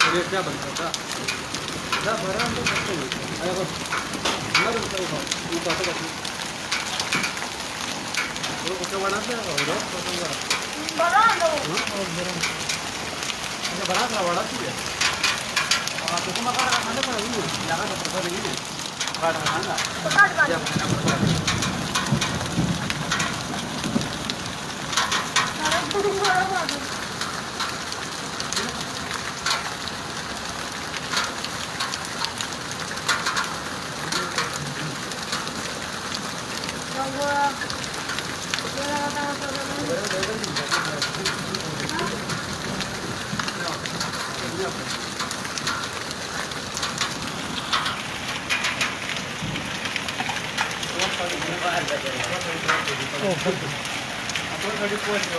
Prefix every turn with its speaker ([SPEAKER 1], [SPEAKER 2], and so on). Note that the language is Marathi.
[SPEAKER 1] रेटच्या बनतात जा भरा तो कसं होईल अरे बघ मला तो तू कसं करतो तो कसं वाढत आहे रोज कसं वाढत
[SPEAKER 2] बरा लो
[SPEAKER 1] म्हणजे बराच वाढत आहे तो तुम्हाला काय खाणे पण येईल याला प्रकार येईल काढा सांगा आपण कधी पोहोचलो